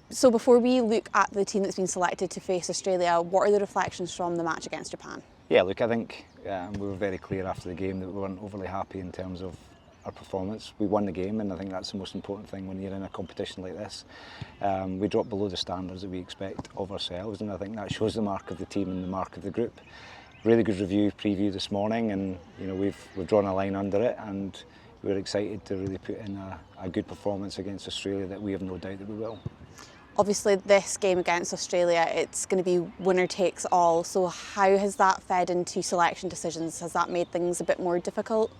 So before we look at the team that's been selected to face Australia, what are the reflections from the match against Japan? Yeah, look, I think we were very clear after the game that we weren't overly happy in terms of our performance. We won the game, and I think that's the most important thing when you're in a competition like this. We dropped below the standards that we expect of ourselves, and I think that shows the mark of the team and the mark of the group. Really good preview this morning, and we've drawn a line under it, and we're excited to really put in a good performance against Australia that we have no doubt that we will. Obviously this game against Australia, it's going to be winner takes all, so how has that fed into selection decisions? Has that made things a bit more difficult?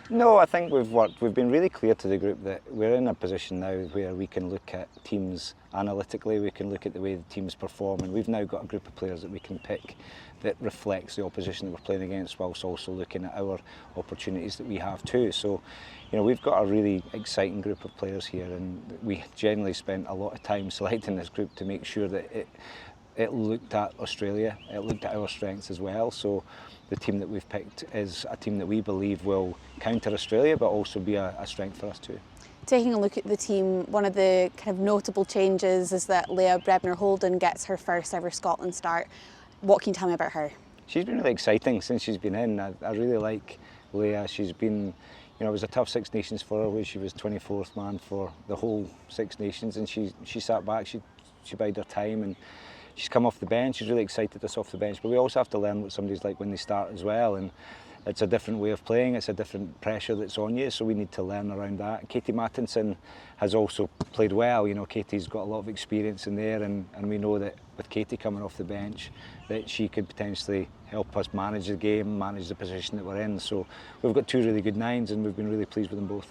No, I think we've been really clear to the group that we're in a position now where we can look at teams analytically, we can look at the way the teams perform, and we've now got a group of players that we can pick that reflects the opposition that we're playing against, whilst also looking at our opportunities that we have too. So, we've got a really exciting group of players here, and we generally spent a lot of time selecting this group to make sure that it looked at Australia, it looked at our strengths as well. So the team that we've picked is a team that we believe will counter Australia, but also be a strength for us too. Taking a look at the team, one of the kind of notable changes is that Leah Brebner-Holden gets her first ever Scotland start. What can you tell me about her? She's been really exciting since she's been in. I really like Leah. She's been, it was a tough Six Nations for her, where she was 24th man for the whole Six Nations, and she sat back, she bided her time, and she's come off the bench. She's really excited us off the bench, but we also have to learn what somebody's like when they start as well, and it's a different way of playing, it's a different pressure that's on you, so we need to learn around that. Katie Mattinson has also played well. Katie's got a lot of experience in there, and we know that with Katie coming off the bench, that she could potentially help us manage the game, manage the position that we're in. So we've got two really good nines, and we've been really pleased with them both.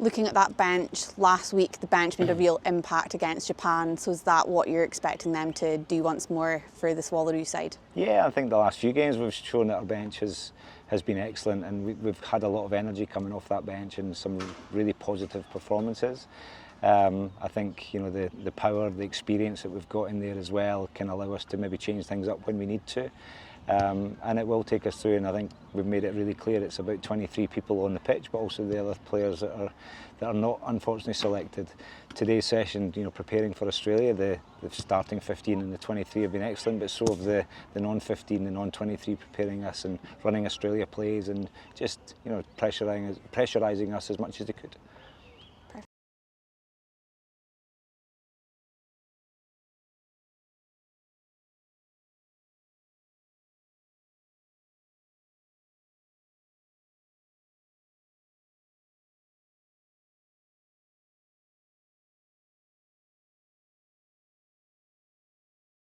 Looking at that bench, last week the bench made a real impact against Japan, so is that what you're expecting them to do once more for this Wallaroos side? Yeah, I think the last few games we've shown that our bench has been excellent, and we've had a lot of energy coming off that bench and some really positive performances. I think the power, the experience that we've got in there as well can allow us to maybe change things up when we need to. And it will take us through, and I think we've made it really clear it's about 23 people on the pitch, but also the other players that are not unfortunately selected. Today's session, preparing for Australia, the starting 15 and the 23 have been excellent, but so have the non-15, the non-23 preparing us and running Australia plays and just pressurising us as much as they could.